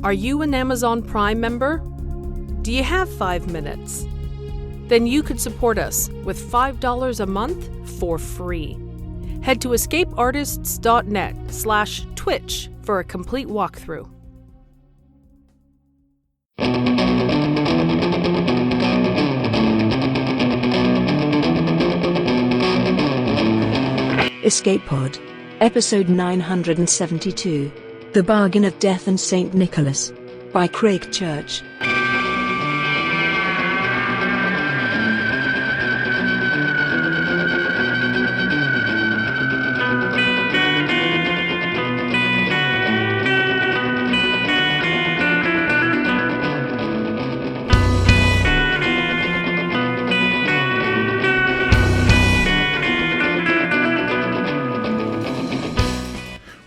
Are you an Amazon Prime member? Do you have 5 minutes? Then you could support us with $5 a month for free. Head to escapeartists.net/Twitch for a complete walkthrough. Escape Pod, Episode 972, The Bargain of Death and St. Nicholas, by Craig Church.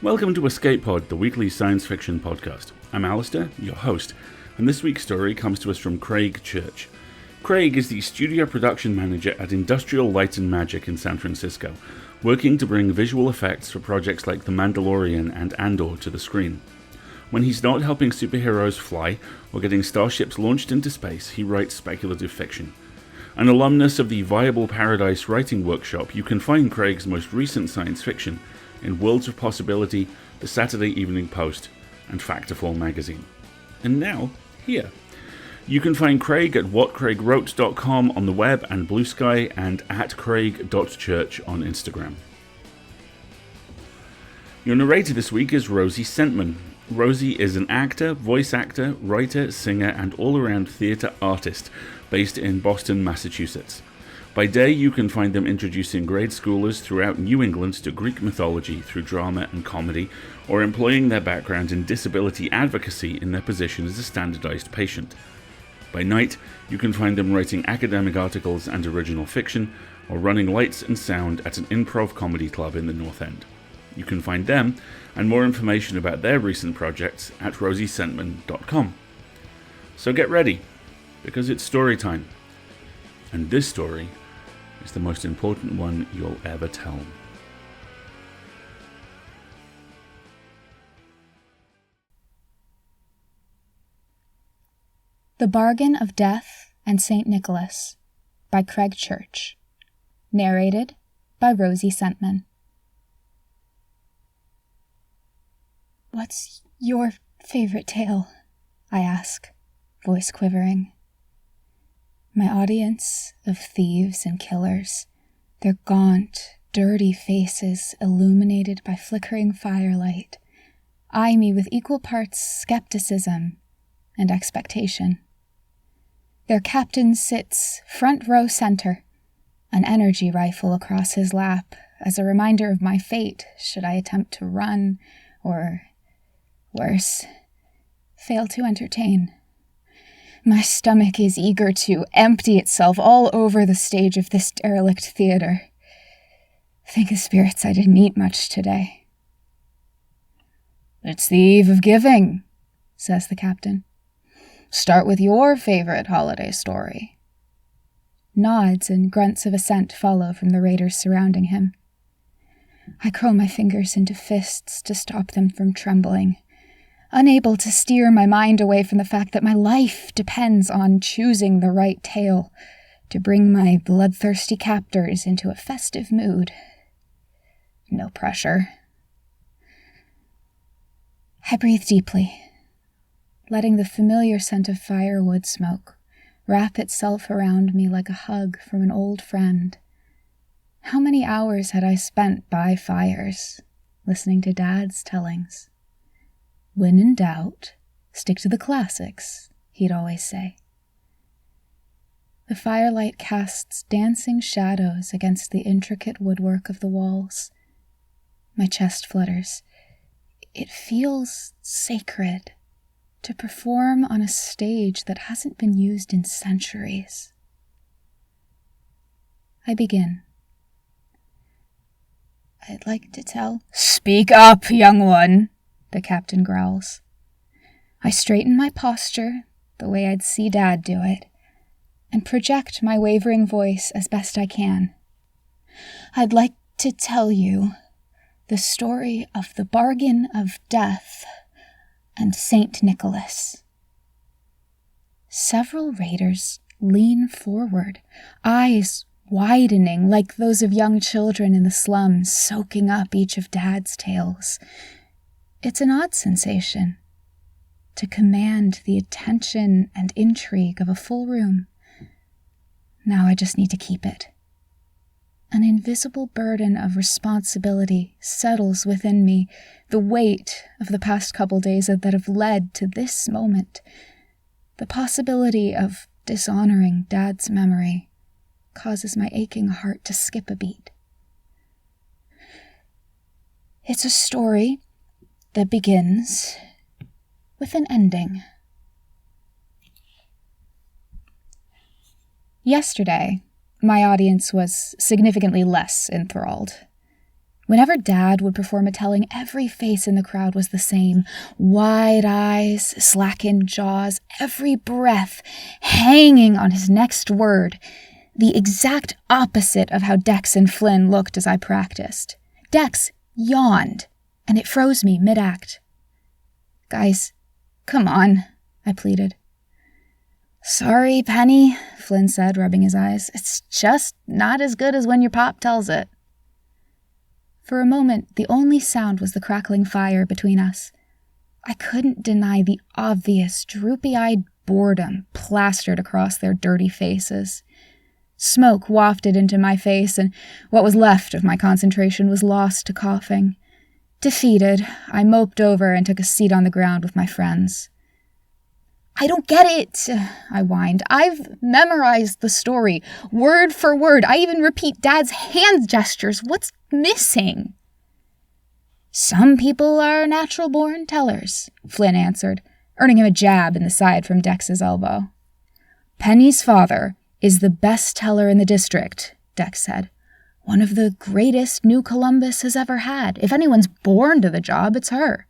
Welcome to Escape Pod, the weekly science fiction podcast. I'm Alistair, your host, and this week's story comes to us from Craig Church. Craig is the studio production manager at Industrial Light and Magic in San Francisco, working to bring visual effects for projects like The Mandalorian and Andor to the screen. When he's not helping superheroes fly or getting starships launched into space, he writes speculative fiction. An alumnus of the Viable Paradise Writing Workshop, you can find Craig's most recent science fiction in Worlds of Possibility, the Saturday Evening Post, and Factorful magazine. And now, here. You can find Craig at whatcraigwrote.com on the web and Blue Sky, and at craig.church on Instagram. Your narrator this week is Rosie Sentman. Rosie is an actor, voice actor, writer, singer, and all-around theatre artist based in Boston, Massachusetts. By day, you can find them introducing grade schoolers throughout New England to Greek mythology through drama and comedy, or employing their background in disability advocacy in their position as a standardized patient. By night, you can find them writing academic articles and original fiction, or running lights and sound at an improv comedy club in the North End. You can find them, and more information about their recent projects, at rosiesentman.com. So get ready, because it's story time. And this story is the most important one you'll ever tell. The Bargain of Death and St. Nicholas by Craig Church. Narrated by Rosie Sentman. "What's your favorite tale?" I ask, voice quivering. My audience of thieves and killers, their gaunt, dirty faces illuminated by flickering firelight, eye me with equal parts skepticism and expectation. Their captain sits front row center, an energy rifle across his lap as a reminder of my fate should I attempt to run or, worse, fail to entertain. My stomach is eager to empty itself all over the stage of this derelict theater. Thank the spirits I didn't eat much today. "It's the eve of giving," says the captain. "Start with your favorite holiday story." Nods and grunts of assent follow from the raiders surrounding him. I curl my fingers into fists to stop them from trembling, unable to steer my mind away from the fact that my life depends on choosing the right tale to bring my bloodthirsty captors into a festive mood. No pressure. I breathe deeply, letting the familiar scent of firewood smoke wrap itself around me like a hug from an old friend. How many hours had I spent by fires, listening to Dad's tellings? "When in doubt, stick to the classics," he'd always say. The firelight casts dancing shadows against the intricate woodwork of the walls. My chest flutters. It feels sacred to perform on a stage that hasn't been used in centuries. I begin. "I'd like to tell—" "Speak up, young one," the captain growls. I straighten my posture the way I'd see Dad do it, and project my wavering voice as best I can. "I'd like to tell you the story of the bargain of death and St. Nicholas. Several raiders lean forward, eyes widening like those of young children in the slums, soaking up each of Dad's tales. It's an odd sensation to command the attention and intrigue of a full room. Now I just need to keep it. An invisible burden of responsibility settles within me, the weight of the past couple days that have led to this moment. The possibility of dishonoring Dad's memory causes my aching heart to skip a beat. It's a story that begins with an ending. Yesterday, my audience was significantly less enthralled. Whenever Dad would perform a telling, every face in the crowd was the same. Wide eyes, slackened jaws, every breath hanging on his next word. The exact opposite of how Dex and Flynn looked as I practiced. Dex yawned, and it froze me mid-act. "Guys, come on," I pleaded. "Sorry, Penny," Flynn said, rubbing his eyes. "It's just not as good as when your pop tells it." For a moment, the only sound was the crackling fire between us. I couldn't deny the obvious, droopy-eyed boredom plastered across their dirty faces. Smoke wafted into my face, and what was left of my concentration was lost to coughing. Defeated, I moped over and took a seat on the ground with my friends. "I don't get it," I whined. "I've memorized the story, word for word. I even repeat Dad's hand gestures. What's missing?" "Some people are natural-born tellers," Flynn answered, earning him a jab in the side from Dex's elbow. "Penny's father is the best teller in the district," Dex said. "One of the greatest New Columbus has ever had. If anyone's born to the job, it's her."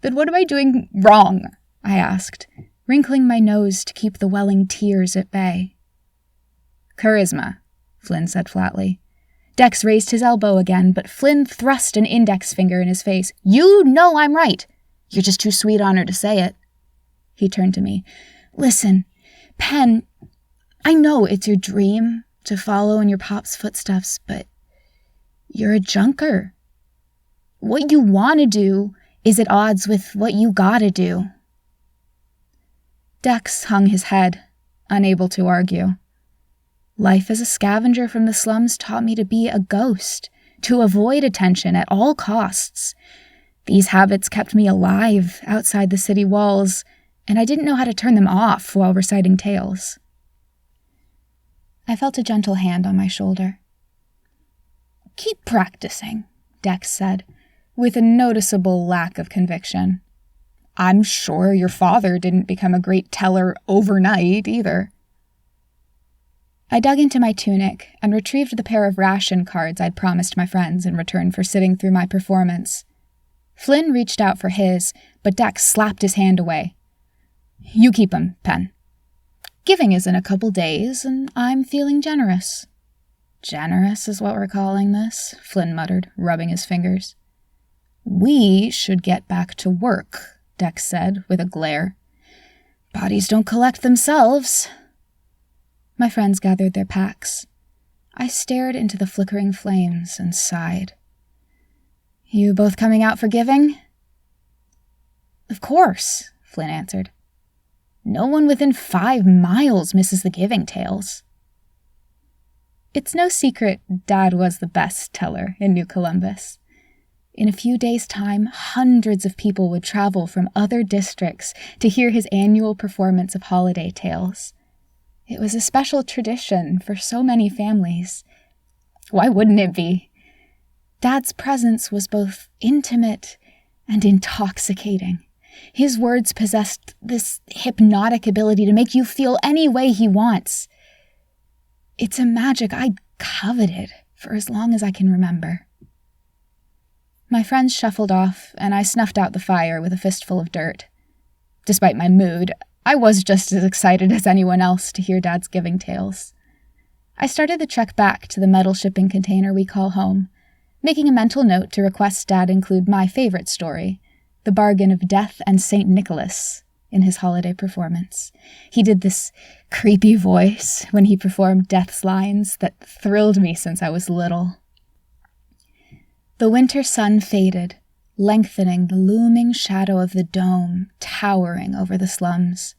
"Then what am I doing wrong?" I asked, wrinkling my nose to keep the welling tears at bay. "Charisma," Flynn said flatly. Dex raised his elbow again, but Flynn thrust an index finger in his face. "You know I'm right. You're just too sweet on her to say it." He turned to me. "Listen, Pen, I know it's your dream to follow in your pop's footsteps, but you're a junker. What you want to do is at odds with what you gotta do." Dex hung his head, unable to argue. Life as a scavenger from the slums taught me to be a ghost, to avoid attention at all costs. These habits kept me alive outside the city walls, and I didn't know how to turn them off while reciting tales. I felt a gentle hand on my shoulder. "Keep practicing," Dex said, with a noticeable lack of conviction. "I'm sure your father didn't become a great teller overnight either." I dug into my tunic and retrieved the pair of ration cards I'd promised my friends in return for sitting through my performance. Flynn reached out for his, but Dex slapped his hand away. "You keep 'em, Pen. Giving is in a couple days, and I'm feeling generous." "Generous is what we're calling this," Flynn muttered, rubbing his fingers. "We should get back to work," Dex said, with a glare. "Bodies don't collect themselves." My friends gathered their packs. I stared into the flickering flames and sighed. "You both coming out for giving?" "Of course," Flynn answered. "No one within 5 miles misses the giving tales." It's no secret Dad was the best teller in New Columbus. In a few days' time, hundreds of people would travel from other districts to hear his annual performance of holiday tales. It was a special tradition for so many families. Why wouldn't it be? Dad's presence was both intimate and intoxicating. His words possessed this hypnotic ability to make you feel any way he wants. It's a magic I'd coveted for as long as I can remember. My friends shuffled off, and I snuffed out the fire with a fistful of dirt. Despite my mood, I was just as excited as anyone else to hear Dad's giving tales. I started the trek back to the metal shipping container we call home, making a mental note to request Dad include my favorite story, The Bargain of Death and St. Nicholas in his holiday performance. He did this creepy voice when he performed Death's lines that thrilled me since I was little. The winter sun faded, lengthening the looming shadow of the dome towering over the slums.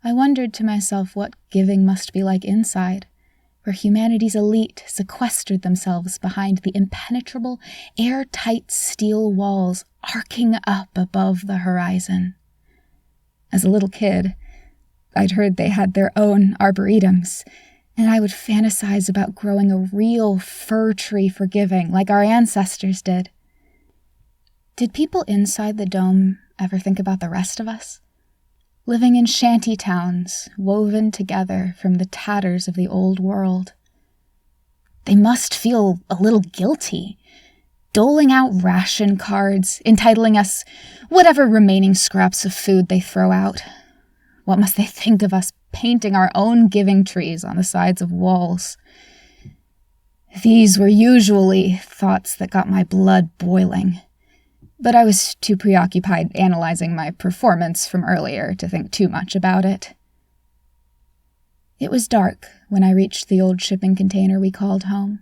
I wondered to myself what giving must be like inside, where humanity's elite sequestered themselves behind the impenetrable, airtight steel walls arcing up above the horizon. As a little kid, I'd heard they had their own arboretums, and I would fantasize about growing a real fir tree for giving, like our ancestors did. Did people inside the dome ever think about the rest of us? Living in shanty towns, woven together from the tatters of the old world. They must feel a little guilty, doling out ration cards, entitling us whatever remaining scraps of food they throw out. What must they think of us painting our own giving trees on the sides of walls? These were usually thoughts that got my blood boiling. But I was too preoccupied analyzing my performance from earlier to think too much about it. It was dark when I reached the old shipping container we called home.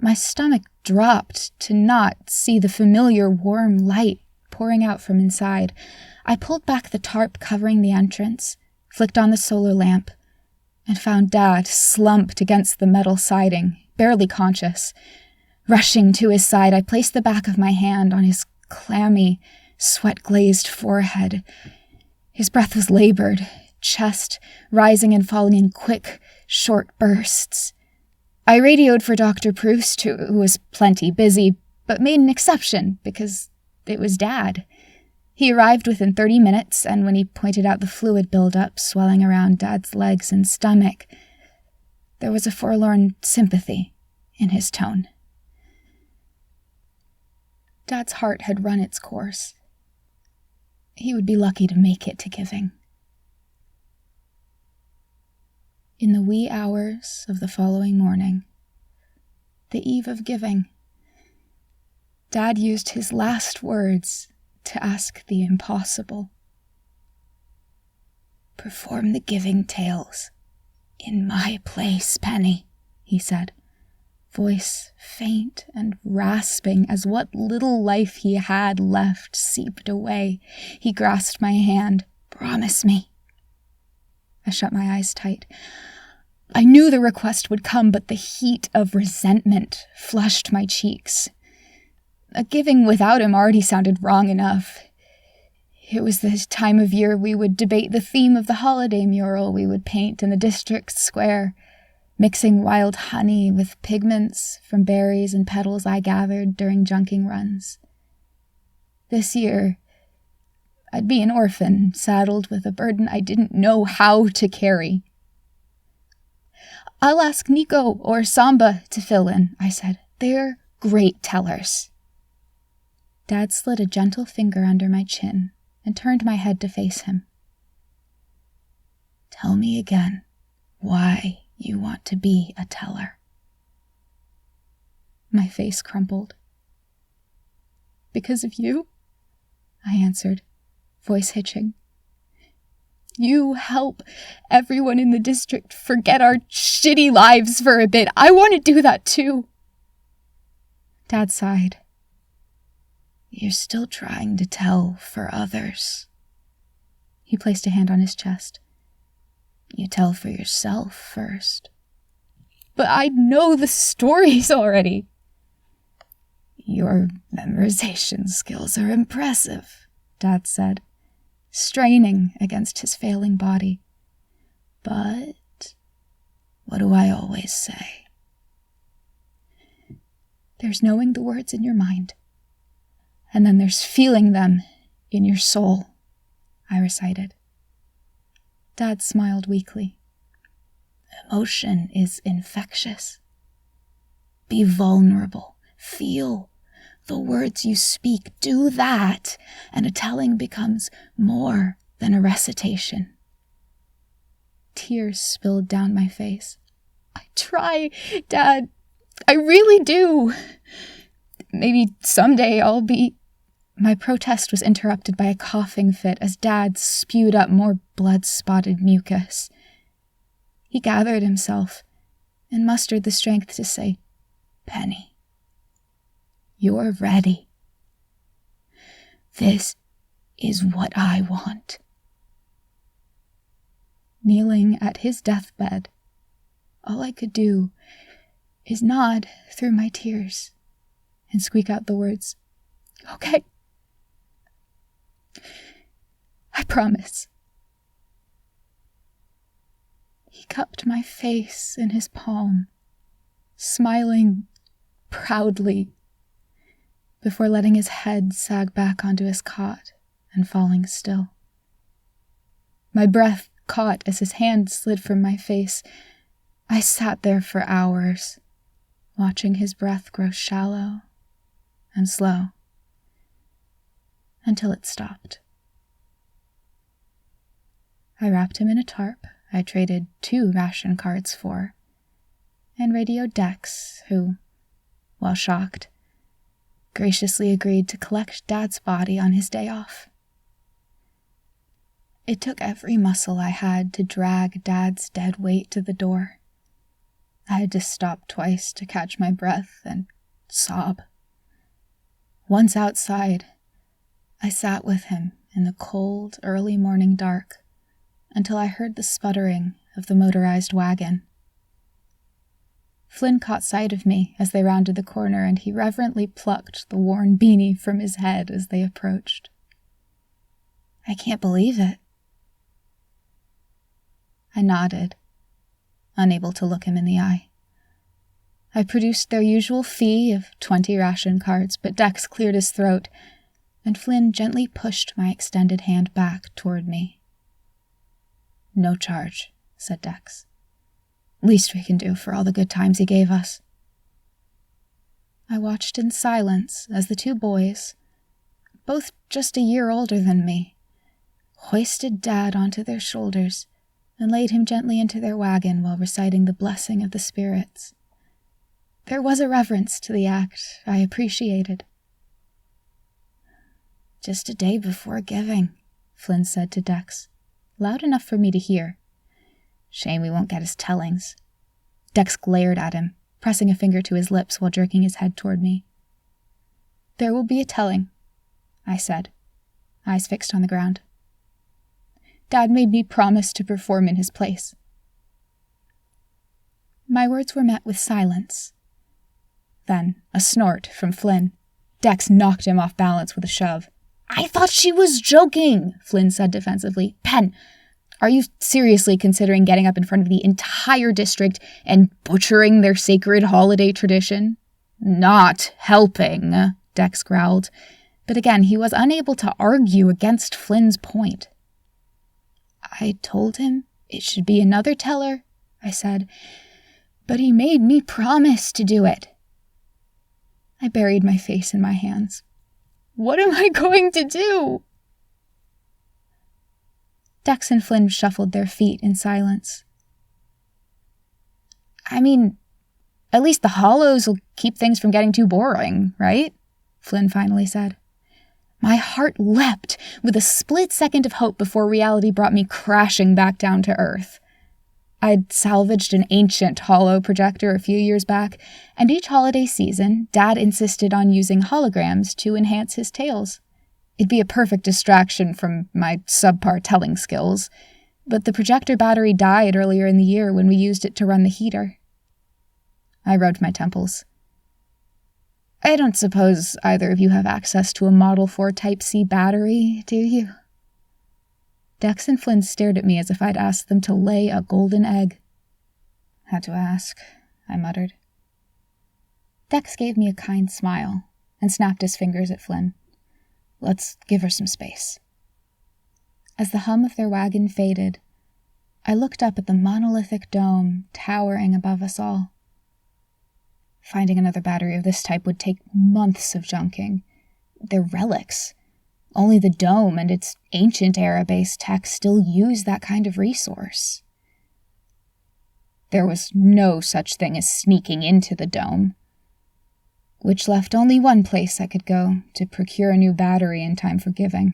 My stomach dropped to not see the familiar warm light pouring out from inside. I pulled back the tarp covering the entrance, flicked on the solar lamp, and found Dad slumped against the metal siding, barely conscious. Rushing to his side, I placed the back of my hand on his clammy, sweat-glazed forehead. His breath was labored, chest rising and falling in quick, short bursts. I radioed for Dr. Proust, who was plenty busy, but made an exception because it was Dad. He arrived within 30 minutes, and when he pointed out the fluid buildup swelling around Dad's legs and stomach, there was a forlorn sympathy in his tone. Dad's heart had run its course. He would be lucky to make it to giving. In the wee hours of the following morning, the eve of giving, Dad used his last words to ask the impossible. "Perform the giving tales in my place, Penny," he said, voice faint and rasping as what little life he had left seeped away. He grasped my hand. "Promise me." I shut my eyes tight. I knew the request would come, but the heat of resentment flushed my cheeks. A giving without him already sounded wrong enough. It was the time of year we would debate the theme of the holiday mural we would paint in the district square, mixing wild honey with pigments from berries and petals I gathered during junking runs. This year, I'd be an orphan, saddled with a burden I didn't know how to carry. "I'll ask Nico or Samba to fill in," I said. "They're great tellers." Dad slid a gentle finger under my chin and turned my head to face him. "Tell me again why you want to be a teller." My face crumpled. "Because of you," I answered, voice hitching. "You help everyone in the district forget our shitty lives for a bit. I want to do that too." Dad sighed. "You're still trying to tell for others." He placed a hand on his chest. "You tell for yourself first." "But I know the stories already." "Your memorization skills are impressive," Dad said, straining against his failing body. "But what do I always say?" "There's knowing the words in your mind, and then there's feeling them in your soul," I recited. Dad smiled weakly. "Emotion is infectious. Be vulnerable. Feel the words you speak. Do that, and a telling becomes more than a recitation." Tears spilled down my face. "I try, Dad. I really do. Maybe someday I'll be..." My protest was interrupted by a coughing fit as Dad spewed up more blood-spotted mucus. He gathered himself and mustered the strength to say, "Penny, you're ready. This is what I want." Kneeling at his deathbed, all I could do is nod through my tears and squeak out the words, "Okay. I promise." He cupped my face in his palm, smiling proudly, before letting his head sag back onto his cot and falling still. My breath caught as his hand slid from my face. I sat there for hours, watching his breath grow shallow and slow, until it stopped. I wrapped him in a tarp I traded 2 ration cards for, and radioed Dex, who, while shocked, graciously agreed to collect Dad's body on his day off. It took every muscle I had to drag Dad's dead weight to the door. I had to stop twice to catch my breath and sob. Once outside, I sat with him in the cold, early morning dark until I heard the sputtering of the motorized wagon. Flynn caught sight of me as they rounded the corner, and he reverently plucked the worn beanie from his head as they approached. "I can't believe it." I nodded, unable to look him in the eye. I produced their usual fee of 20 ration cards, but Dex cleared his throat, and Flynn gently pushed my extended hand back toward me. "No charge," said Dex. "Least we can do for all the good times he gave us." I watched in silence as the 2 boys, both just a year older than me, hoisted Dad onto their shoulders and laid him gently into their wagon while reciting the blessing of the spirits. There was a reverence to the act I appreciated. "Just a day before giving," Flynn said to Dex, loud enough for me to hear. "Shame we won't get his tellings." Dex glared at him, pressing a finger to his lips while jerking his head toward me. "There will be a telling," I said, eyes fixed on the ground. "Dad made me promise to perform in his place." My words were met with silence. Then a snort from Flynn. Dex knocked him off balance with a shove. "I thought she was joking," Flynn said defensively. "Pen, are you seriously considering getting up in front of the entire district and butchering their sacred holiday tradition?" "Not helping," Dex growled. But again, he was unable to argue against Flynn's point. "I told him it should be another teller," I said, "but he made me promise to do it." I buried my face in my hands. What am I going to do? Dex and Flynn shuffled their feet in silence. "I mean, at least the hollows will keep things from getting too boring, right?" Flynn finally said. My heart leapt with a split second of hope before reality brought me crashing back down to earth. I'd salvaged an ancient hollow projector a few years back, and each holiday season, Dad insisted on using holograms to enhance his tales. It'd be a perfect distraction from my subpar telling skills, but the projector battery died earlier in the year when we used it to run the heater. I rubbed my temples. "I don't suppose either of you have access to a Model 4 Type-C battery, do you?" Dex and Flynn stared at me as if I'd asked them to lay a golden egg. "Had to ask," I muttered. Dex gave me a kind smile and snapped his fingers at Flynn. "Let's give her some space." As the hum of their wagon faded, I looked up at the monolithic dome towering above us all. Finding another battery of this type would take months of junking. They're relics. Only the dome and its ancient era-based tech still use that kind of resource. There was no such thing as sneaking into the dome. which left only one place I could go to procure a new battery in time for giving.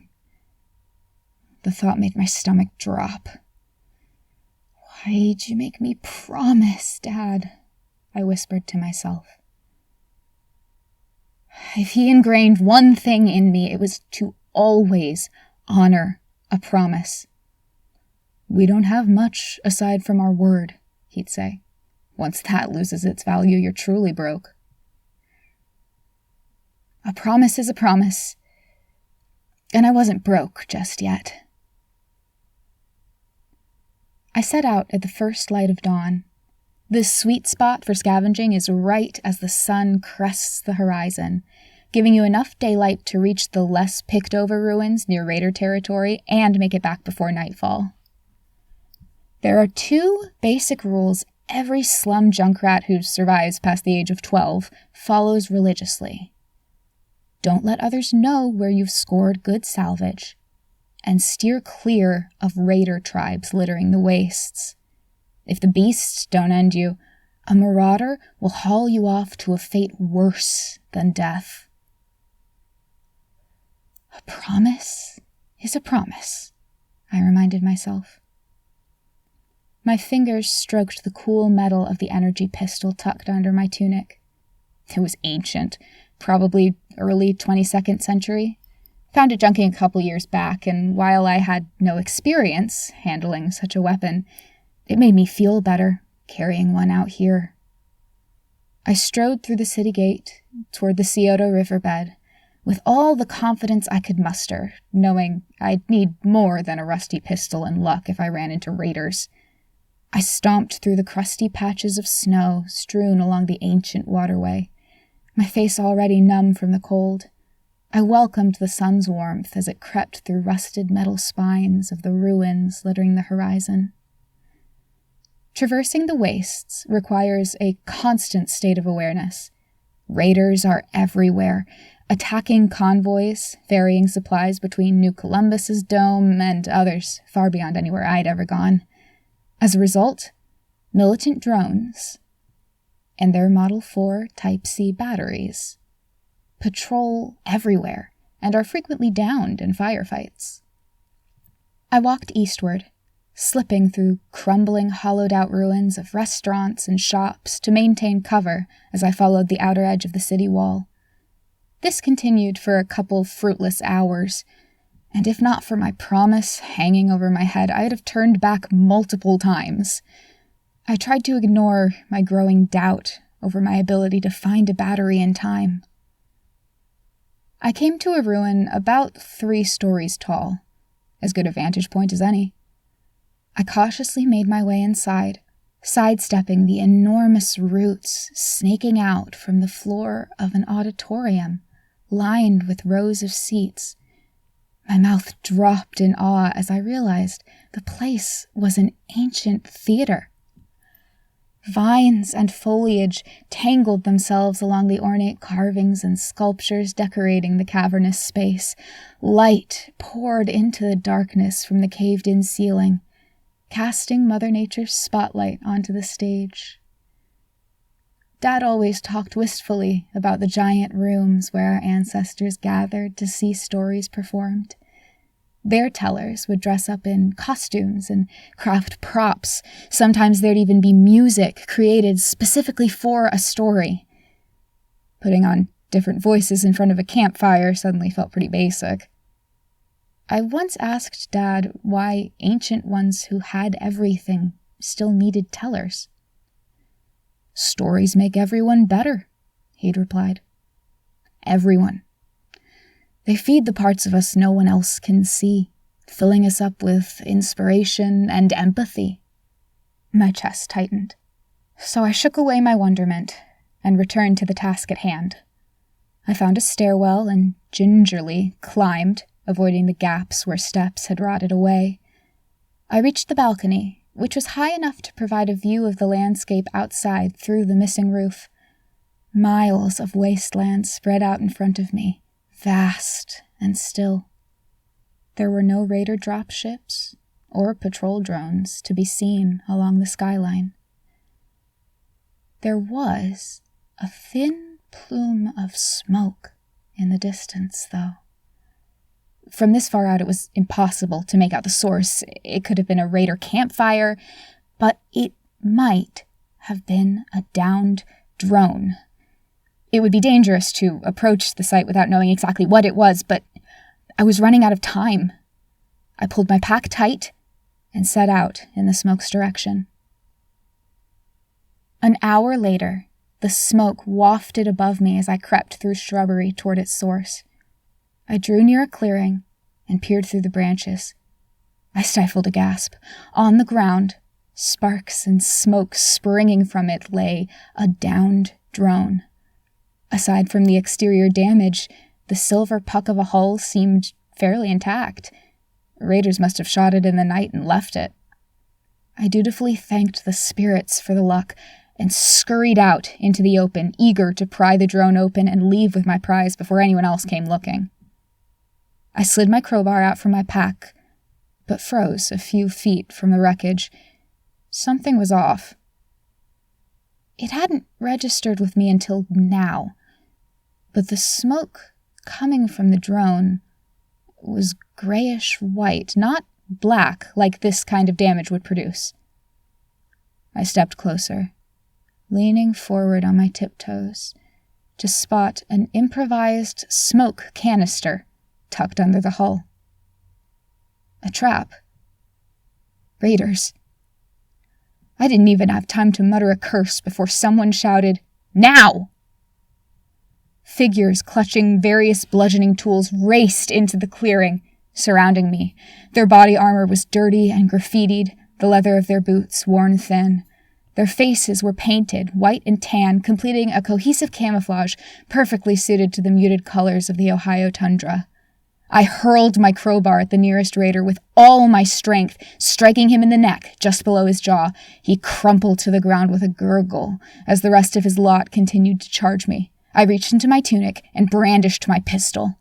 The thought made my stomach drop. "Why'd you make me promise, Dad?" I whispered to myself. If he ingrained one thing in me, it was to always honor a promise. "We don't have much aside from our word," he'd say. "Once that loses its value, you're truly broke." A promise is a promise, and I wasn't broke just yet. I set out at the first light of dawn. This sweet spot for scavenging is right as the sun crests the horizon, giving you enough daylight to reach the less picked-over ruins near Raider territory and make it back before nightfall. There are 2 basic rules every slum junkrat who survives past the age of 12 follows religiously. Don't let others know where you've scored good salvage, and steer clear of raider tribes littering the wastes. If the beasts don't end you, a marauder will haul you off to a fate worse than death. A promise is a promise, I reminded myself. My fingers stroked the cool metal of the energy pistol tucked under my tunic. It was ancient, probably early 22nd century. Found it junking a couple years back, and while I had no experience handling such a weapon, it made me feel better carrying one out here. I strode through the city gate toward the Scioto riverbed with all the confidence I could muster, knowing I'd need more than a rusty pistol and luck if I ran into raiders. I stomped through the crusty patches of snow strewn along the ancient waterway, my face already numb from the cold. I welcomed the sun's warmth as it crept through rusted metal spines of the ruins littering the horizon. Traversing the wastes requires a constant state of awareness. Raiders are everywhere, attacking convoys, ferrying supplies between New Columbus's dome and others far beyond anywhere I'd ever gone. As a result, militant drones and their Model 4 Type C batteries patrol everywhere and are frequently downed in firefights. I walked eastward, slipping through crumbling, hollowed-out ruins of restaurants and shops to maintain cover as I followed the outer edge of the city wall. This continued for a couple fruitless hours, and if not for my promise hanging over my head, I'd have turned back multiple times. I tried to ignore my growing doubt over my ability to find a battery in time. I came to a ruin about 3 stories tall, as good a vantage point as any. I cautiously made my way inside, sidestepping the enormous roots snaking out from the floor of an auditorium lined with rows of seats. My mouth dropped in awe as I realized the place was an ancient theater. Vines and foliage tangled themselves along the ornate carvings and sculptures decorating the cavernous space. Light poured into the darkness from the caved-in ceiling, casting Mother Nature's spotlight onto the stage. Dad always talked wistfully about the giant rooms where our ancestors gathered to see stories performed. Their tellers would dress up in costumes and craft props. Sometimes there'd even be music created specifically for a story. Putting on different voices in front of a campfire suddenly felt pretty basic. I once asked Dad why ancient ones who had everything still needed tellers. "Stories make everyone better," he'd replied. "Everyone. They feed the parts of us no one else can see, filling us up with inspiration and empathy." My chest tightened. So I shook away my wonderment and returned to the task at hand. I found a stairwell and gingerly climbed, avoiding the gaps where steps had rotted away. I reached the balcony, which was high enough to provide a view of the landscape outside through the missing roof. Miles of wasteland spread out in front of me, vast and still. There were no raider dropships or patrol drones to be seen along the skyline. There was a thin plume of smoke in the distance, though. From this far out, it was impossible to make out the source. It could have been a raider campfire, but it might have been a downed drone. It would be dangerous to approach the site without knowing exactly what it was, but I was running out of time. I pulled my pack tight and set out in the smoke's direction. An hour later, the smoke wafted above me as I crept through shrubbery toward its source. I drew near a clearing and peered through the branches. I stifled a gasp. On the ground, sparks and smoke springing from it, lay a downed drone. Aside from the exterior damage, the silver puck of a hull seemed fairly intact. Raiders must have shot it in the night and left it. I dutifully thanked the spirits for the luck and scurried out into the open, eager to pry the drone open and leave with my prize before anyone else came looking. I slid my crowbar out from my pack, but froze a few feet from the wreckage. Something was off. It hadn't registered with me until now, but the smoke coming from the drone was grayish-white, not black like this kind of damage would produce. I stepped closer, leaning forward on my tiptoes to spot an improvised smoke canister tucked under the hull. A trap. Raiders. I didn't even have time to mutter a curse before someone shouted, "Now!" Figures clutching various bludgeoning tools raced into the clearing surrounding me. Their body armor was dirty and graffitied, the leather of their boots worn thin. Their faces were painted, white and tan, completing a cohesive camouflage perfectly suited to the muted colors of the Ohio tundra. I hurled my crowbar at the nearest raider with all my strength, striking him in the neck, just below his jaw. He crumpled to the ground with a gurgle as the rest of his lot continued to charge me. I reached into my tunic and brandished my pistol.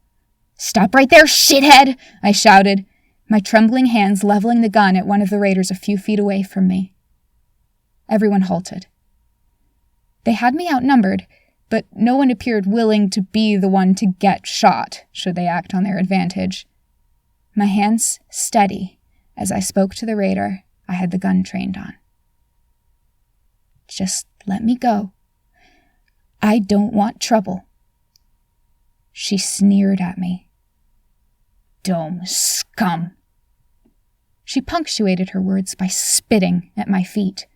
"Stop right there, shithead!" I shouted, my trembling hands leveling the gun at one of the raiders a few feet away from me. Everyone halted. They had me outnumbered, but no one appeared willing to be the one to get shot, should they act on their advantage. My hands steady as I spoke to the raider I had the gun trained on. "Just let me go. I don't want trouble." She sneered at me. "Dome scum." She punctuated her words by spitting at my feet.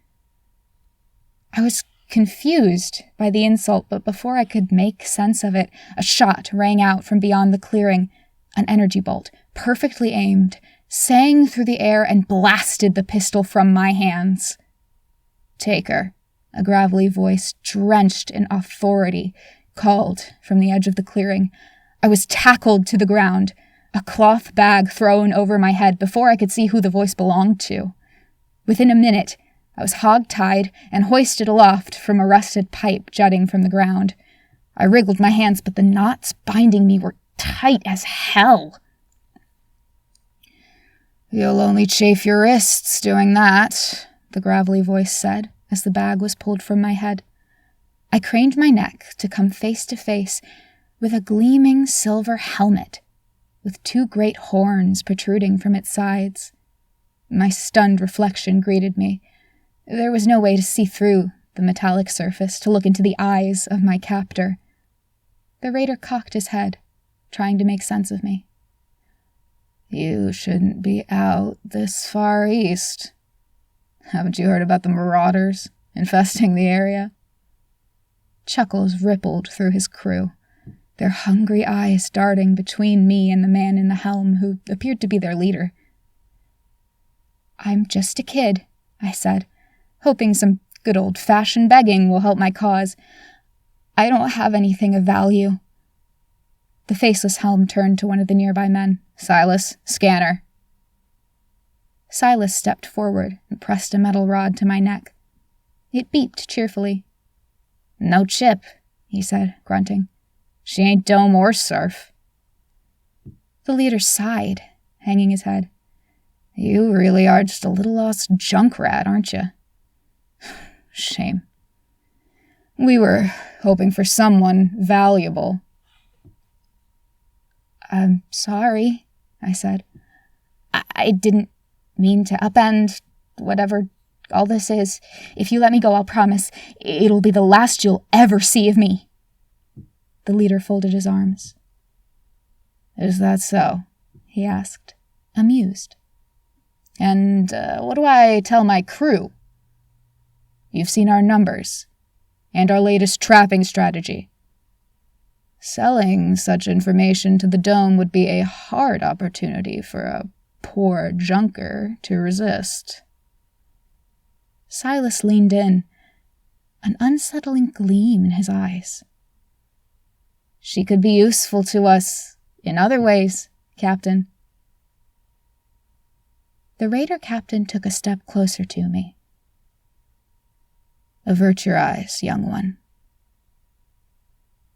I was confused by the insult, but before I could make sense of it, a shot rang out from beyond the clearing, an energy bolt, perfectly aimed, sang through the air and blasted the pistol from my hands. "Take her," a gravelly voice, drenched in authority, called from the edge of the clearing. I was tackled to the ground, a cloth bag thrown over my head before I could see who the voice belonged to. Within a minute, I was hog-tied and hoisted aloft from a rusted pipe jutting from the ground. I wriggled my hands, but the knots binding me were tight as hell. "You'll only chafe your wrists doing that," the gravelly voice said as the bag was pulled from my head. I craned my neck to come face to face with a gleaming silver helmet with two great horns protruding from its sides. My stunned reflection greeted me. There was no way to see through the metallic surface to look into the eyes of my captor. The raider cocked his head, trying to make sense of me. "You shouldn't be out this far east. Haven't you heard about the marauders infesting the area?" Chuckles rippled through his crew, their hungry eyes darting between me and the man in the helm who appeared to be their leader. "I'm just a kid," I said, hoping some good old-fashioned begging will help my cause. "I don't have anything of value." The faceless helm turned to one of the nearby men. "Silas, scanner." Silas stepped forward and pressed a metal rod to my neck. It beeped cheerfully. "No chip," he said, grunting. "She ain't dome or surf." The leader sighed, hanging his head. "You really are just a little lost junk rat, aren't you?" "Shame." We were hoping for someone valuable. I'm sorry, I said. I didn't mean to upend whatever all this is. If you let me go, I'll promise it'll be the last you'll ever see of me. The leader folded his arms. Is that so? He asked, amused. And what do I tell my crew? You've seen our numbers and our latest trapping strategy. Selling such information to the Dome would be a hard opportunity for a poor junker to resist. Silas leaned in, an unsettling gleam in his eyes. She could be useful to us in other ways, Captain. The raider captain took a step closer to me. Avert your eyes, young one.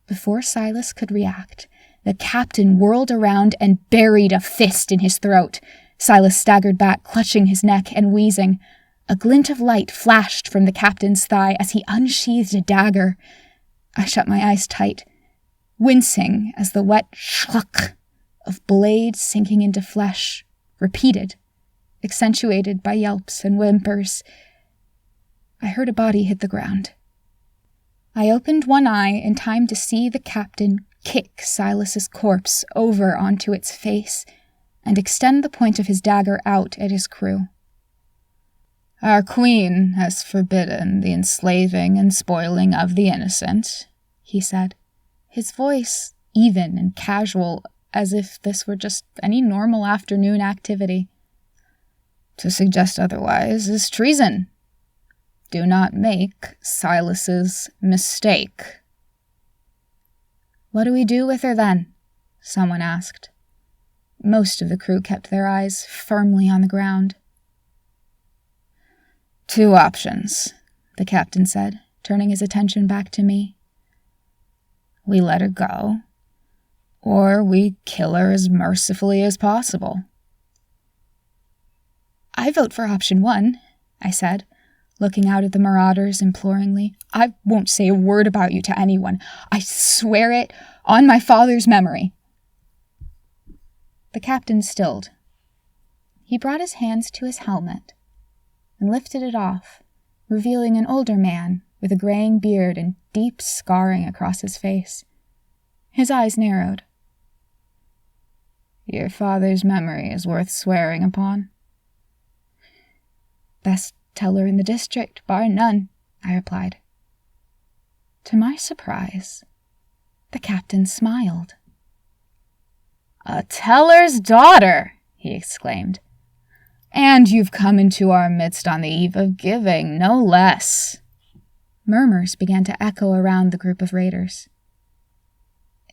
Before Silas could react, the captain whirled around and buried a fist in his throat. Silas staggered back, clutching his neck and wheezing. A glint of light flashed from the captain's thigh as he unsheathed a dagger. I shut my eyes tight, wincing as the wet schluck of blade sinking into flesh repeated, accentuated by yelps and whimpers. I heard a body hit the ground. I opened one eye in time to see the captain kick Silas's corpse over onto its face and extend the point of his dagger out at his crew. Our queen has forbidden the enslaving and spoiling of the innocent, he said, his voice even and casual, as if this were just any normal afternoon activity. To suggest otherwise is treason. Do not make Silas's mistake. What do we do with her then? Someone asked. Most of the crew kept their eyes firmly on the ground. 2 options, the captain said, turning his attention back to me. We let her go, or we kill her as mercifully as possible. I vote for option 1, I said, looking out at the marauders imploringly. I won't say a word about you to anyone. I swear it on my father's memory. The captain stilled. He brought his hands to his helmet and lifted it off, revealing an older man with a graying beard and deep scarring across his face. His eyes narrowed. Your father's memory is worth swearing upon. Best teller in the district, bar none, I replied. To my surprise, the captain smiled. A teller's daughter, he exclaimed. And you've come into our midst on the eve of giving, no less. Murmurs began to echo around the group of raiders.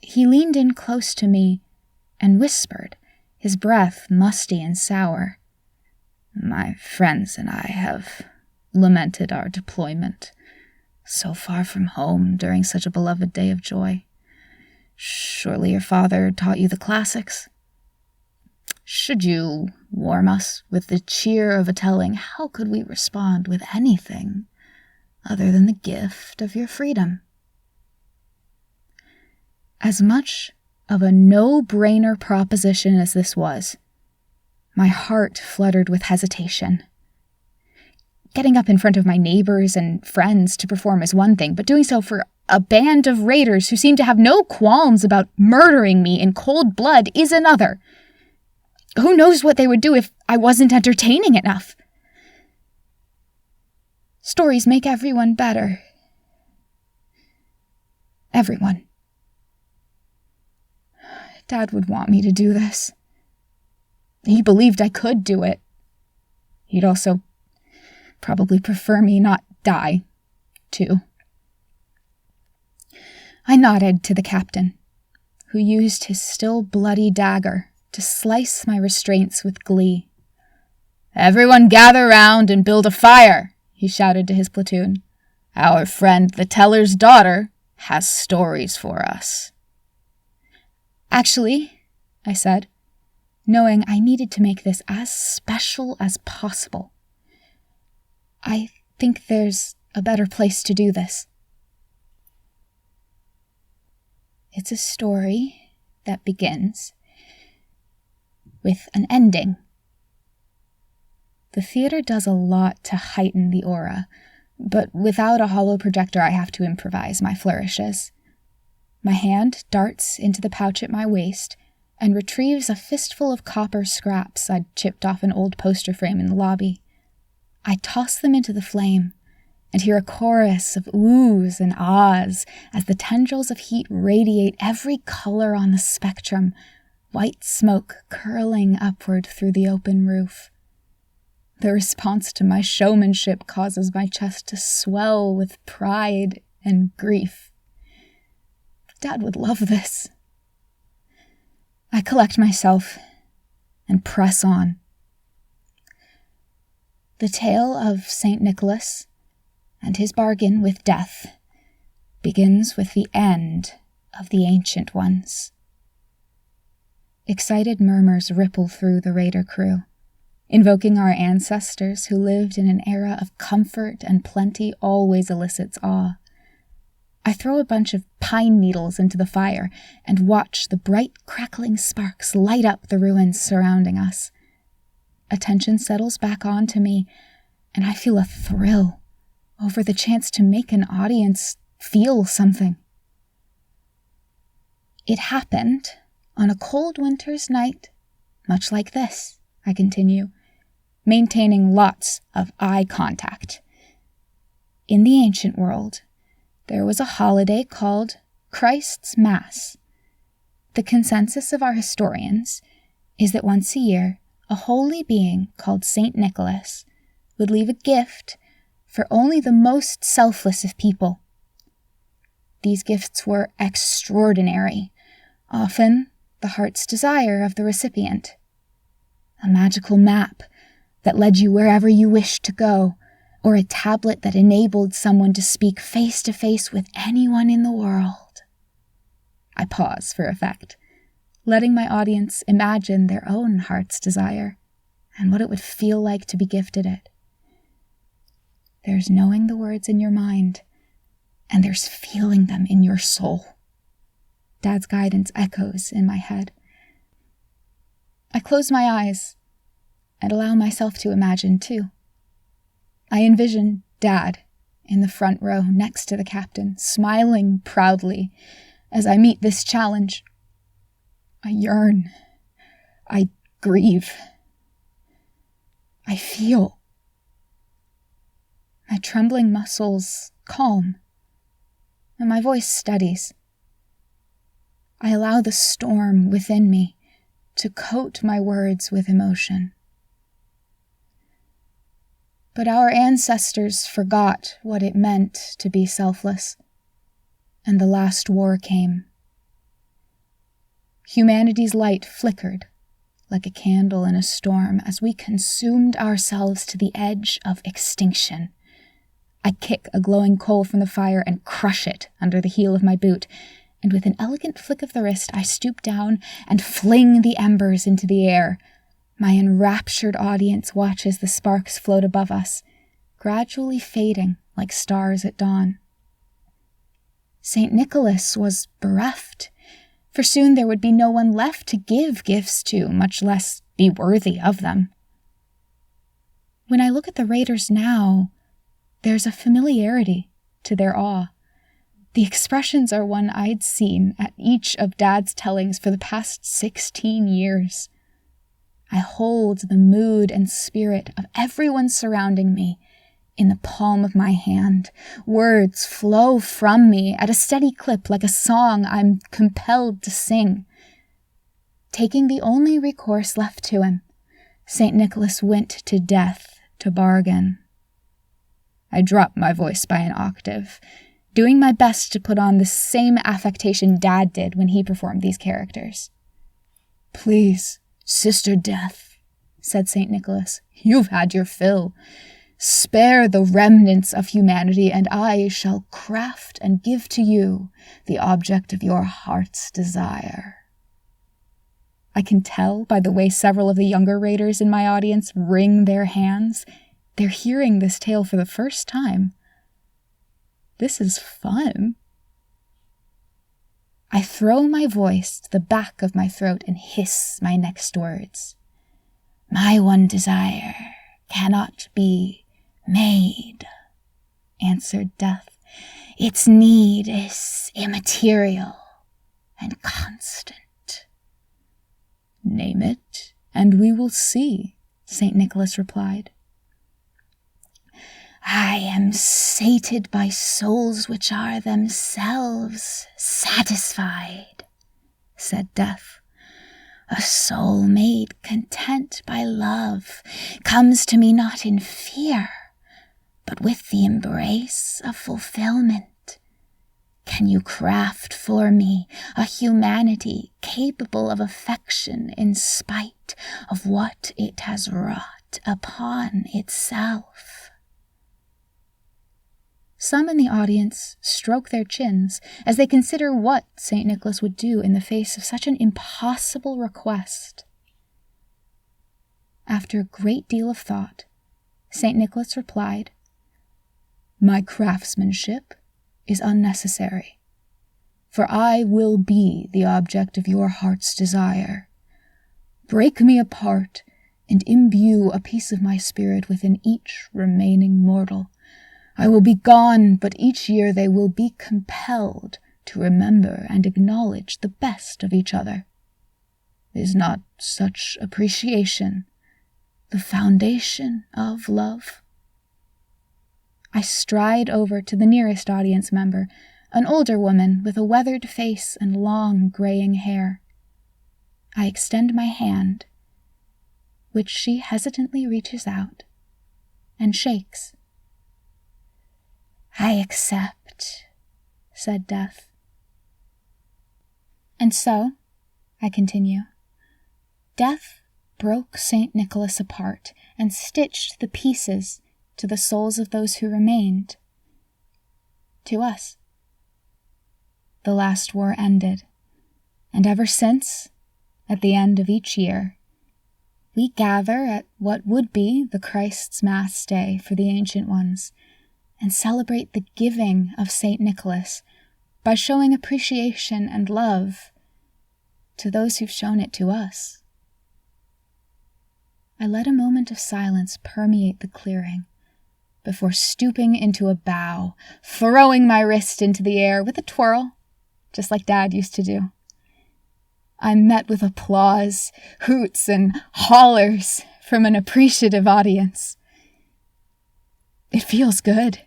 He leaned in close to me and whispered, his breath musty and sour. My friends and I have lamented our deployment, so far from home during such a beloved day of joy. Surely your father taught you the classics? Should you warm us with the cheer of a telling, how could we respond with anything other than the gift of your freedom? As much of a no-brainer proposition as this was, my heart fluttered with hesitation. Getting up in front of my neighbors and friends to perform is one thing, but doing so for a band of raiders who seem to have no qualms about murdering me in cold blood is another. Who knows what they would do if I wasn't entertaining enough? Stories make everyone better. Everyone. Dad would want me to do this. He believed I could do it. He'd also probably prefer me not die, too. I nodded to the captain, who used his still bloody dagger to slice my restraints with glee. Everyone gather round and build a fire, he shouted to his platoon. Our friend the teller's daughter has stories for us. Actually, I said, knowing I needed to make this as special as possible. I think there's a better place to do this. It's a story that begins with an ending. The theater does a lot to heighten the aura, but without a hollow projector I have to improvise my flourishes. My hand darts into the pouch at my waist and retrieves a fistful of copper scraps I'd chipped off an old poster frame in the lobby. I toss them into the flame and hear a chorus of oohs and ahs as the tendrils of heat radiate every color on the spectrum, white smoke curling upward through the open roof. The response to my showmanship causes my chest to swell with pride and grief. Dad would love this. I collect myself and press on. The tale of St. Nicholas and his bargain with death begins with the end of the Ancient Ones. Excited murmurs ripple through the raider crew, invoking our ancestors who lived in an era of comfort and plenty always elicits awe. I throw a bunch of pine needles into the fire and watch the bright crackling sparks light up the ruins surrounding us. Attention settles back onto me, and I feel a thrill over the chance to make an audience feel something. It happened on a cold winter's night, much like this, I continue, maintaining lots of eye contact. In the ancient world, there was a holiday called Christ's Mass. The consensus of our historians is that once a year, a holy being called St. Nicholas would leave a gift for only the most selfless of people. These gifts were extraordinary, often the heart's desire of the recipient. A magical map that led you wherever you wished to go, or a tablet that enabled someone to speak face to face with anyone in the world. I pause for effect, letting my audience imagine their own heart's desire and what it would feel like to be gifted it. There's knowing the words in your mind, and there's feeling them in your soul. Dad's guidance echoes in my head. I close my eyes and allow myself to imagine too. I envision Dad in the front row next to the captain, smiling proudly as I meet this challenge. I yearn. I grieve. I feel. My trembling muscles calm, and my voice steadies. I allow the storm within me to coat my words with emotion. But our ancestors forgot what it meant to be selfless, and the last war came. Humanity's light flickered like a candle in a storm as we consumed ourselves to the edge of extinction. I kick a glowing coal from the fire and crush it under the heel of my boot, and with an elegant flick of the wrist I stoop down and fling the embers into the air. My enraptured audience watches the sparks float above us, gradually fading like stars at dawn. St. Nicholas was bereft, for soon there would be no one left to give gifts to, much less be worthy of them. When I look at the raiders now, there's a familiarity to their awe. The expressions are one I'd seen at each of Dad's tellings for the past 16 years. I hold the mood and spirit of everyone surrounding me in the palm of my hand. Words flow from me at a steady clip like a song I'm compelled to sing. Taking the only recourse left to him, St. Nicholas went to death to bargain. I dropped my voice by an octave, doing my best to put on the same affectation Dad did when he performed these characters. "Please, Sister Death," said St. Nicholas, "you've had your fill. Spare the remnants of humanity, and I shall craft and give to you the object of your heart's desire." I can tell by the way several of the younger raiders in my audience wring their hands. They're hearing this tale for the first time. This is fun. I throw my voice to the back of my throat and hiss my next words. My one desire cannot be made, answered Death. Its need is immaterial and constant. Name it, and we will see, St. Nicholas replied. I am sated by souls which are themselves satisfied, said Death. A soul made content by love comes to me not in fear, but with the embrace of fulfillment. Can you craft for me a humanity capable of affection in spite of what it has wrought upon itself? Some in the audience stroke their chins as they consider what St. Nicholas would do in the face of such an impossible request. After a great deal of thought, St. Nicholas replied, My craftsmanship is unnecessary, for I will be the object of your heart's desire. Break me apart and imbue a piece of my spirit within each remaining mortal. I will be gone, but each year they will be compelled to remember and acknowledge the best of each other. Is not such appreciation the foundation of love? I stride over to the nearest audience member, an older woman with a weathered face and long graying hair. I extend my hand, which she hesitantly reaches out and shakes. I accept, said Death. And so, I continue, Death broke St. Nicholas apart and stitched the pieces to the souls of those who remained. To us. The last war ended, and ever since, at the end of each year, we gather at what would be the Christ's Mass Day for the ancient ones, and celebrate the giving of St. Nicholas by showing appreciation and love to those who've shown it to us. I let a moment of silence permeate the clearing before stooping into a bow, throwing my wrist into the air with a twirl, just like Dad used to do. I'm met with applause, hoots, and hollers from an appreciative audience. It feels good.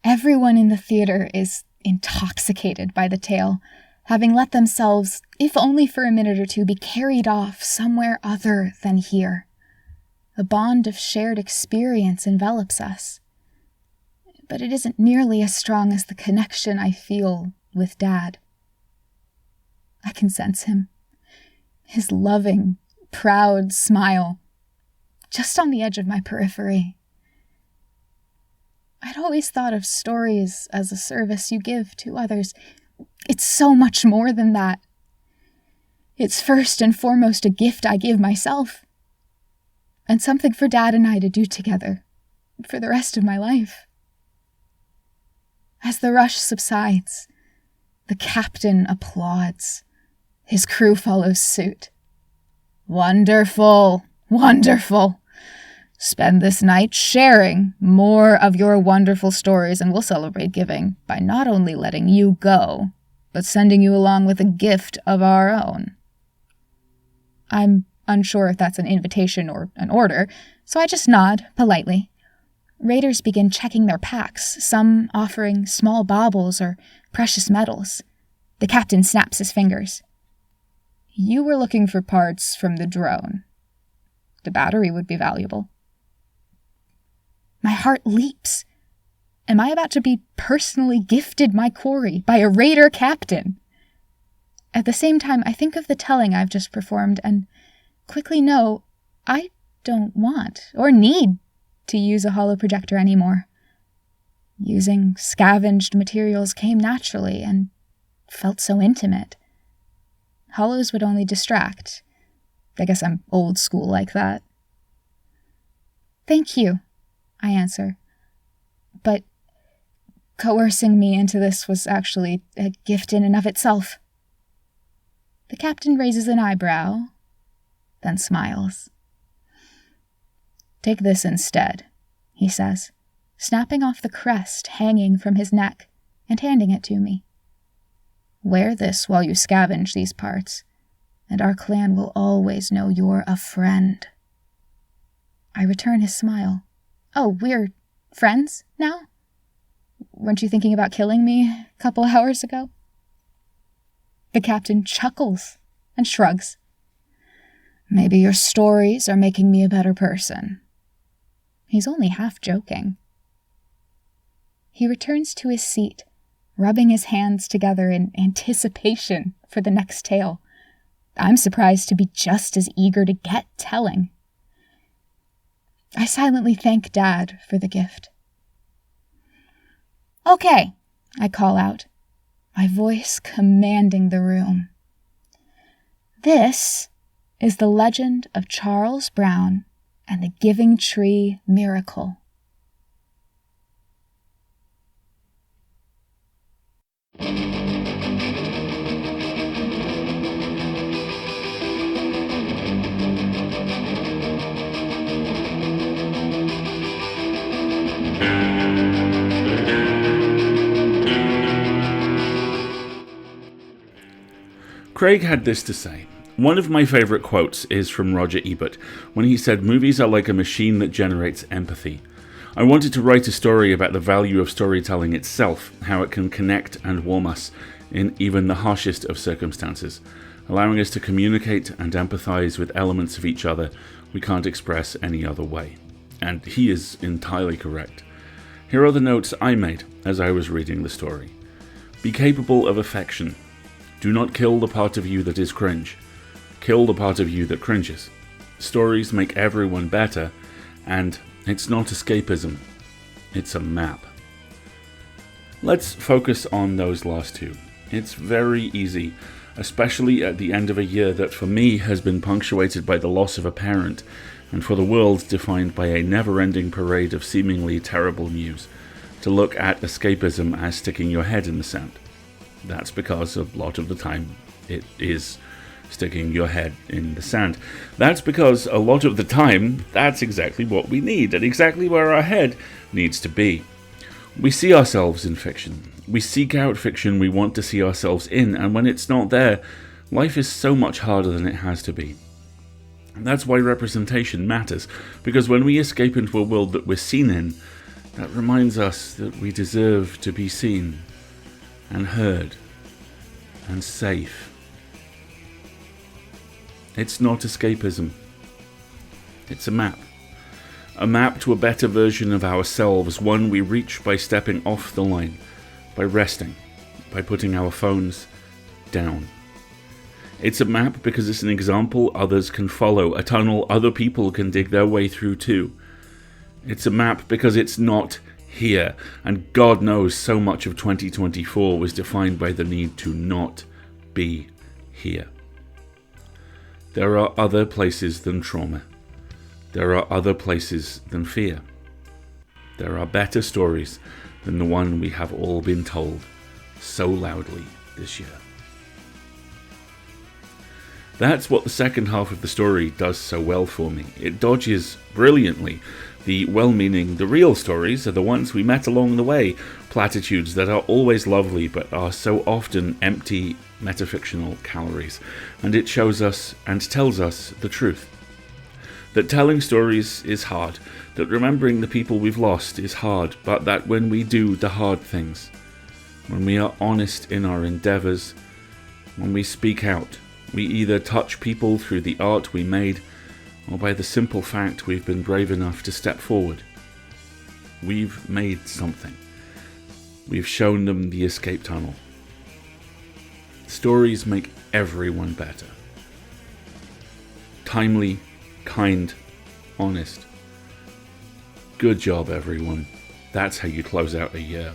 Everyone in the theater is intoxicated by the tale, having let themselves, if only for a minute or two, be carried off somewhere other than here. A bond of shared experience envelops us. But it isn't nearly as strong as the connection I feel with Dad. I can sense him, his loving, proud smile, just on the edge of my periphery. I'd always thought of stories as a service you give to others. It's so much more than that. It's first and foremost a gift I give myself, and something for Dad and I to do together for the rest of my life. As the rush subsides, the captain applauds. His crew follows suit. Wonderful, wonderful. Spend this night sharing more of your wonderful stories, and we'll celebrate giving by not only letting you go, but sending you along with a gift of our own. I'm unsure if that's an invitation or an order, so I just nod politely. Raiders begin checking their packs, some offering small baubles or precious metals. The captain snaps his fingers. You were looking for parts from the drone. The battery would be valuable. My heart leaps. Am I about to be personally gifted my quarry by a raider captain? At the same time, I think of the telling I've just performed and quickly know I don't want or need to use a holoprojector anymore. Using scavenged materials came naturally and felt so intimate. Holos would only distract. I guess I'm old school like that. Thank you, I answer. But coercing me into this was actually a gift in and of itself. The captain raises an eyebrow, then smiles. Take this instead, he says, snapping off the crest hanging from his neck and handing it to me. Wear this while you scavenge these parts, and our clan will always know you're a friend. I return his smile. Oh, we're friends now? Weren't you thinking about killing me a couple hours ago? The captain chuckles and shrugs. Maybe your stories are making me a better person. He's only half joking. He returns to his seat, rubbing his hands together in anticipation for the next tale. I'm surprised to be just as eager to get telling. I silently thank Dad for the gift. Okay, I call out, my voice commanding the room. This is the legend of Charles Brown and the Giving Tree Miracle. Craig had this to say. One of my favourite quotes is from Roger Ebert, when he said, "Movies are like a machine that generates empathy." I wanted to write a story about the value of storytelling itself, how it can connect and warm us in even the harshest of circumstances, allowing us to communicate and empathise with elements of each other we can't express any other way. And he is entirely correct. Here are the notes I made as I was reading the story. Be capable of affection. Do not kill the part of you that is cringe. Kill the part of you that cringes. Stories make everyone better, and it's not escapism. It's a map. Let's focus on those last two. It's very easy, especially at the end of a year that for me has been punctuated by the loss of a parent, and for the world defined by a never-ending parade of seemingly terrible news, to look at escapism as sticking your head in the sand. That's because a lot of the time it is sticking your head in the sand. That's because a lot of the time that's exactly what we need and exactly where our head needs to be. We see ourselves in fiction. We seek out fiction we want to see ourselves in, and when it's not there, life is so much harder than it has to be. And that's why representation matters, because when we escape into a world that we're seen in, that reminds us that we deserve to be seen and heard and safe. It's not escapism. It's a map. A map to a better version of ourselves, one we reach by stepping off the line, by resting, by putting our phones down. It's a map because it's an example others can follow, a tunnel other people can dig their way through too. It's a map because it's not here, and God knows so much of 2024 was defined by the need to not be here. There are other places than trauma. There are other places than fear. There are better stories than the one we have all been told so loudly this year. That's what the second half of the story does so well for me. It dodges brilliantly the well-meaning, the real stories are the ones we met along the way, platitudes that are always lovely but are so often empty, metafictional calories, and it shows us and tells us the truth. That telling stories is hard, that remembering the people we've lost is hard, but that when we do the hard things, when we are honest in our endeavours, when we speak out, we either touch people through the art we made, or by the simple fact we've been brave enough to step forward. We've made something. We've shown them the escape tunnel. Stories make everyone better. Timely, kind, honest. Good job, everyone. That's how you close out a year.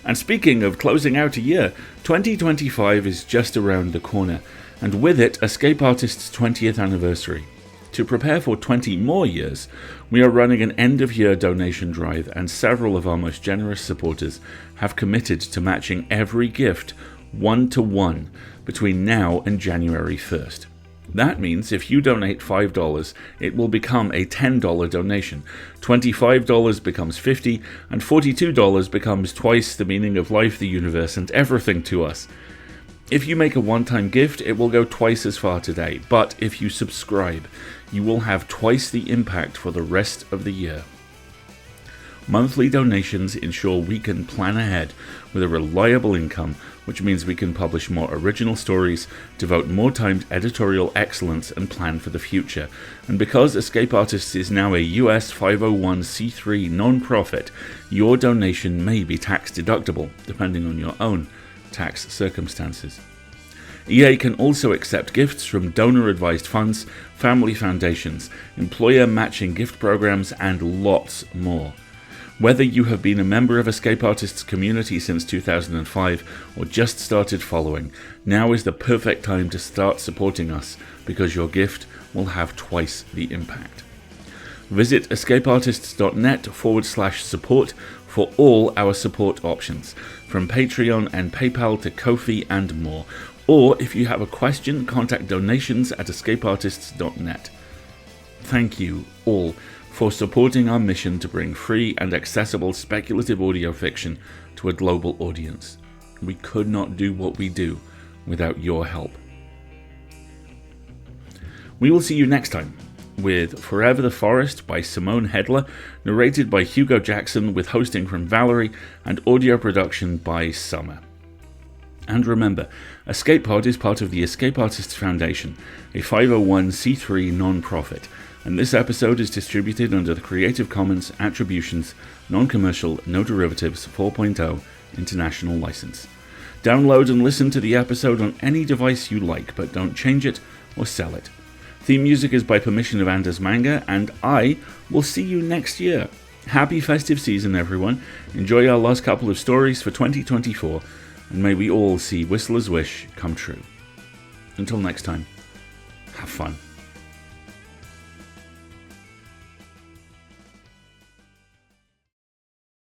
And speaking of closing out a year, 2025 is just around the corner, and with it, Escape Artist's 20th anniversary. To prepare for 20 more years, we are running an end-of-year donation drive, and several of our most generous supporters have committed to matching every gift 1-to-1 between now and January 1st. That means if you donate $5, it will become a $10 donation, $25 becomes $50, and $42 becomes twice the meaning of life, the universe, and everything to us. If you make a one-time gift, it will go twice as far today, but if you subscribe, you will have twice the impact for the rest of the year. Monthly donations ensure we can plan ahead with a reliable income, which means we can publish more original stories, devote more time to editorial excellence, and plan for the future. And because Escape Artists is now a US 501c3 non-profit, your donation may be tax deductible, depending on your own tax circumstances. EA can also accept gifts from donor-advised funds, family foundations, employer matching gift programs, and lots more. Whether you have been a member of Escape Artists community since 2005 or just started following, now is the perfect time to start supporting us because your gift will have twice the impact. Visit escapeartists.net/support for all our support options, from Patreon and PayPal to Ko-fi and more. Or if you have a question, contact donations@escapeartists.net. Thank you all for supporting our mission to bring free and accessible speculative audio fiction to a global audience. We could not do what we do without your help. We will see you next time with Forever the Forest by Simone Hedler, narrated by Hugo Jackson with hosting from Valerie, and audio production by Summer. And remember, Escape Pod is part of the Escape Artists Foundation, a 501c3 non-profit, and this episode is distributed under the Creative Commons Attributions, Non-Commercial, No Derivatives 4.0 International License. Download and listen to the episode on any device you like, but don't change it or sell it. Theme music is by permission of Anders Manga, and I will see you next year. Happy festive season, everyone. Enjoy our last couple of stories for 2024, and may we all see Whistler's wish come true. Until next time, have fun.